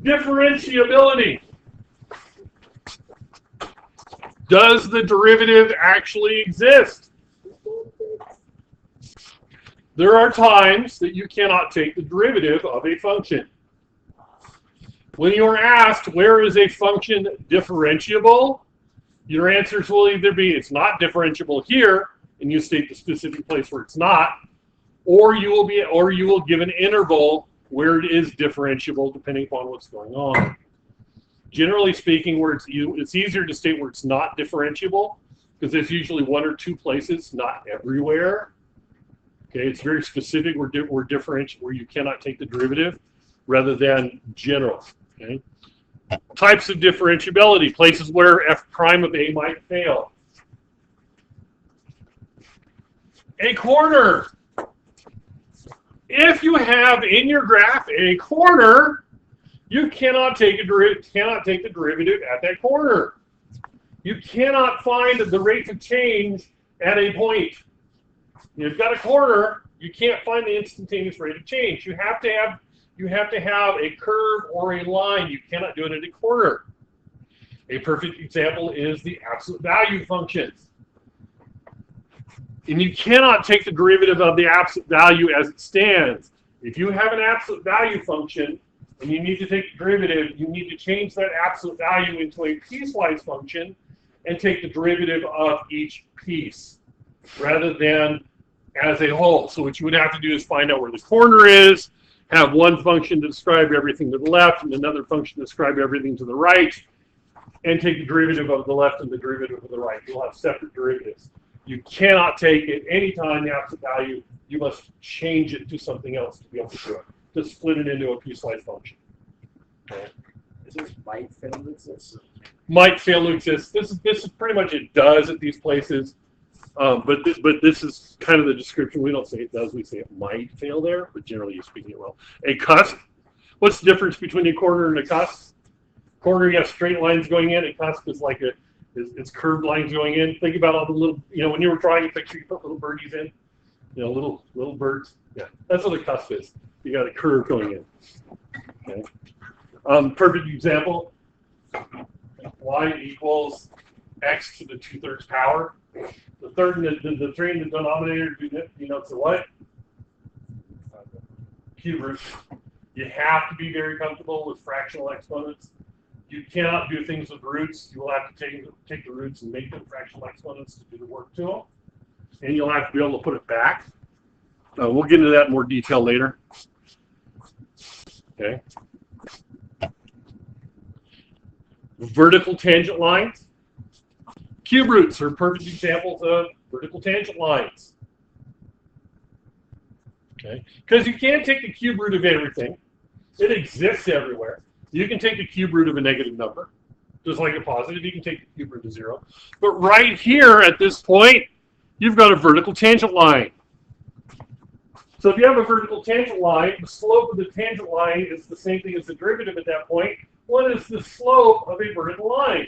Differentiability. Does the derivative actually exist? There are times that you cannot take the derivative of a function. When you're asked, where is a function differentiable? Your answers will either be, it's not differentiable here, and you state the specific place where it's not, or you will give an interval where it is differentiable depending upon what's going on. Generally speaking, where it's easier to state where it's not differentiable, because there's usually one or two places, not everywhere. Okay, it's very specific where you cannot take the derivative, rather than general. Okay, types of differentiability, places where f prime of a might fail. A corner. If you have in your graph a corner, you cannot take the derivative at that corner. You cannot find the rate of change at a point. You've got a corner, you can't find the instantaneous rate of change. You have to have a curve or a line. You cannot do it at a corner. A perfect example is the absolute value functions. And you cannot take the derivative of the absolute value as it stands. If you have an absolute value function and you need to take the derivative, you need to change that absolute value into a piecewise function and take the derivative of each piece rather than as a whole. So what you would have to do is find out where the corner is, have one function to describe everything to the left and another function to describe everything to the right, and take the derivative of the left and the derivative of the right. You'll have separate derivatives. You cannot take at any time the absolute value. You must change it to something else to be able to do it, to split it into a piecewise function. Okay. Is this might fail to exist? Might fail to exist. This is pretty much it does at these places. But this is kind of the description. We don't say it does. We say it might fail there. But generally speaking, it will. A cusp. What's the difference between a corner and a cusp? Corner, you have straight lines going in. A cusp is like it's curved lines going in. Think about all the little, when you were drawing a picture, you put little birdies in. Little birds. Yeah, that's what a cusp is. You got a curve going in. Okay. Perfect example. Y equals x to the 2/3 power. The third, the 3 in the denominator denotes the what? Cube root. You have to be very comfortable with fractional exponents. You cannot do things with roots. You will have to take the roots and make them fractional exponents to do the work to them. And you'll have to be able to put it back. We'll get into that in more detail later. Okay. Vertical tangent lines. Cube roots are perfect examples of vertical tangent lines. Okay, because you can't take the cube root of everything. It exists everywhere. You can take the cube root of a negative number. Just like a positive, you can take the cube root of 0. But right here at this point, you've got a vertical tangent line. So if you have a vertical tangent line, the slope of the tangent line is the same thing as the derivative at that point. What is the slope of a vertical line?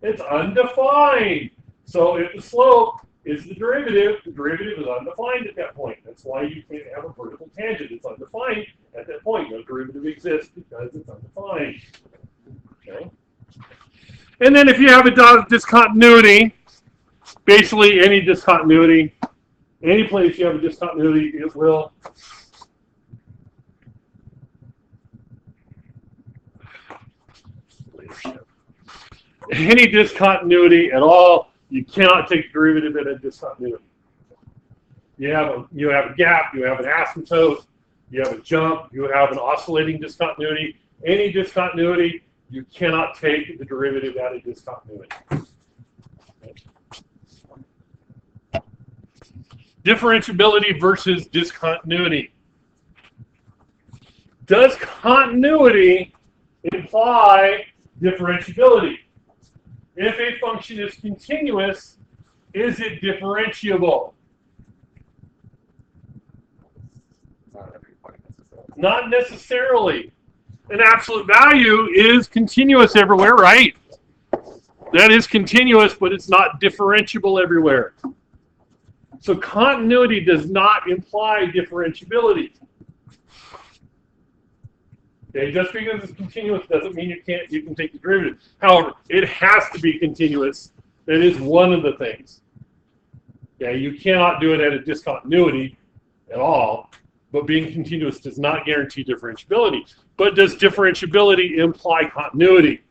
It's undefined. So if the slope is the derivative is undefined at that point. That's why you can't have a vertical tangent. It's undefined at that point. No derivative exists because it's undefined. Okay. And then if you have a discontinuity, basically any discontinuity, any place you have a discontinuity, it will any discontinuity at all, you cannot take the derivative at a discontinuity. You have a gap, you have an asymptote, you have a jump, you have an oscillating discontinuity. Any discontinuity, you cannot take the derivative at a discontinuity. Differentiability versus discontinuity. Does continuity imply differentiability? If a function is continuous, is it differentiable? Not necessarily. An absolute value is continuous everywhere, right? That is continuous, but it's not differentiable everywhere. So continuity does not imply differentiability. Okay, just because it's continuous doesn't mean you can take the derivative. However, it has to be continuous. That is one of the things. Okay, you cannot do it at a discontinuity at all, but being continuous does not guarantee differentiability. But does differentiability imply continuity?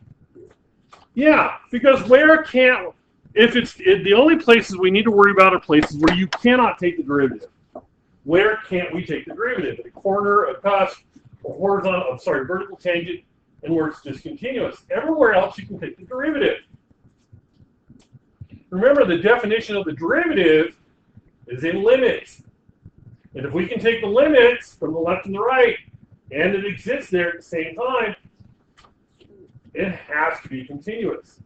Yeah, because the only places we need to worry about are places where you cannot take the derivative. Where can't we take the derivative? A corner, a cusp, a vertical tangent, and where it's discontinuous. Everywhere else you can take the derivative. Remember, the definition of the derivative is a limit. And if we can take the limits from the left and the right, and it exists there at the same time, it has to be continuous.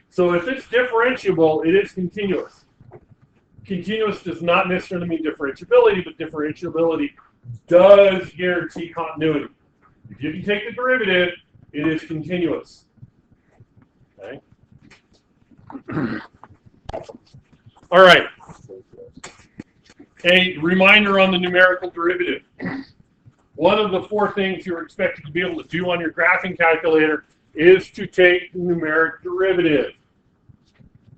So if it's differentiable, it is continuous. Continuous does not necessarily mean differentiability, but differentiability does guarantee continuity. If you can take the derivative, it is continuous. Okay. All right. A reminder on the numerical derivative. One of the 4 things you're expected to be able to do on your graphing calculator is to take the numeric derivative.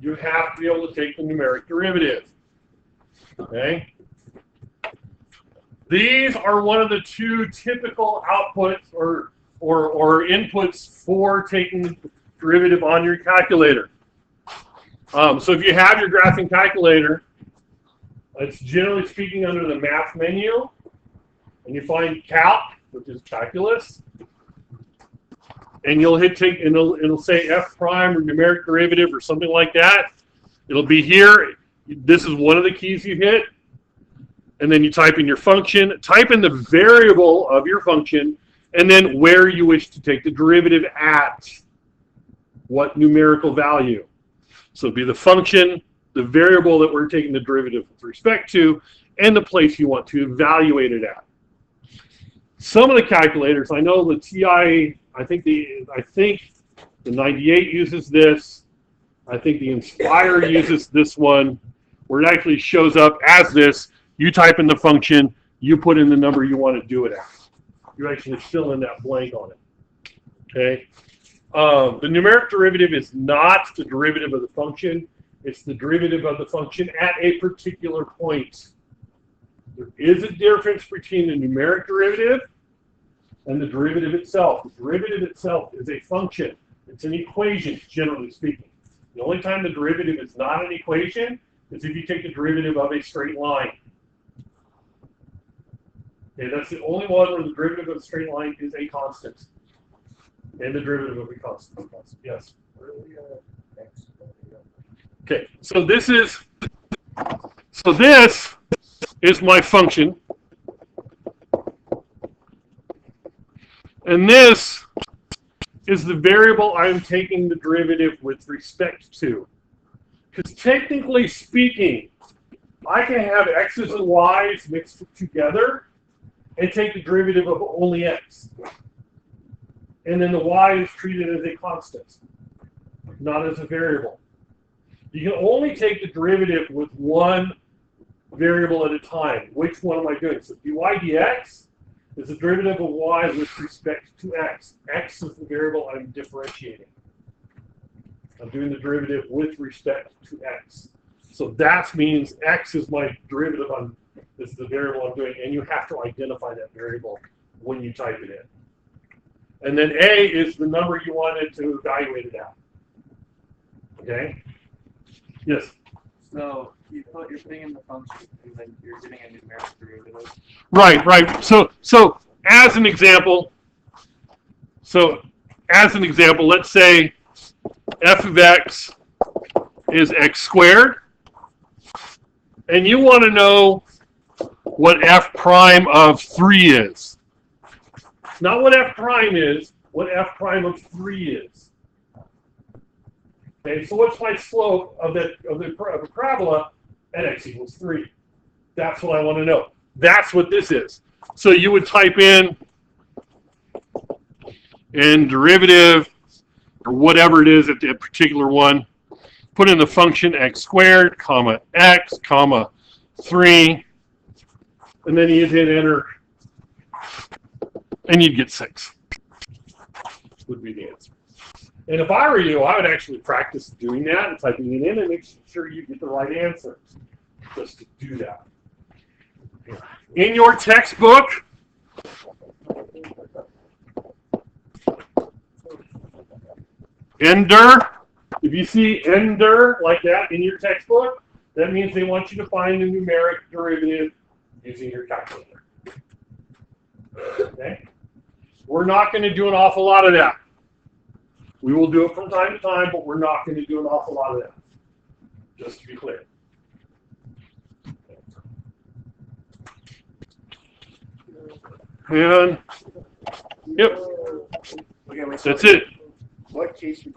You have to be able to take the numeric derivative. Okay? These are one of the 2 typical outputs or inputs for taking the derivative on your calculator. So if you have your graphing calculator, it's generally speaking under the math menu, and you find calc, which is calculus, and you'll hit take, and it'll say f prime or numeric derivative or something like that. It'll be here. This is one of the keys you hit, and then you type in your function, type in the variable of your function, and then where you wish to take the derivative at, what numerical value. So it'll be the function, the variable that we're taking the derivative with respect to, and the place you want to evaluate it at. Some of the calculators, I know the TI, I think the 98 uses this. I think the Inspire uses this one, where it actually shows up as this. You type in the function, you put in the number you want to do it at. You actually fill in that blank on it. Okay. The numeric derivative is not the derivative of the function. It's the derivative of the function at a particular point. There is a difference between the numeric derivative and the derivative itself. The derivative itself is a function. It's an equation, generally speaking. The only time the derivative is not an equation is if you take the derivative of a straight line. Okay, that's the only one where the derivative of a straight line is a constant. And the derivative of a constant. Yes. Okay, so this is my function. And this is the variable I'm taking the derivative with respect to. Because technically speaking, I can have x's and y's mixed together and take the derivative of only x. And then the y is treated as a constant, not as a variable. You can only take the derivative with one variable at a time. Which one am I doing? So dy dx is the derivative of y with respect to x. X is the variable I'm differentiating. I'm doing the derivative with respect to x. So that means x is my derivative. This is the variable I'm doing, and you have to identify that variable when you type it in. And then a is the number you wanted to evaluate it at. Okay? Yes? So you put your thing in the function, and then you're getting a numeric derivative. Right. So as an example, let's say f of x is x squared, and you want to know what f prime of 3 is. Not what f prime is, what f prime of 3 is. Okay, so what's my slope of a parabola at x equals 3? That's what I want to know. That's what this is. So you would type in derivative, or whatever it is at the particular one, put in the function x squared, comma x, comma 3, and then you'd hit enter, and you'd get 6. would be the answer. And if I were you, I would actually practice doing that and typing it in and make sure you get the right answer. Just to do that. In your textbook, Ender, if you see Ender like that in your textbook, that means they want you to find the numeric derivative using your calculator. Okay? We're not going to do an awful lot of that. We will do it from time to time, but we're not going to do an awful lot of that. Just to be clear. And, yep, Okay, wait, so that's it. what case would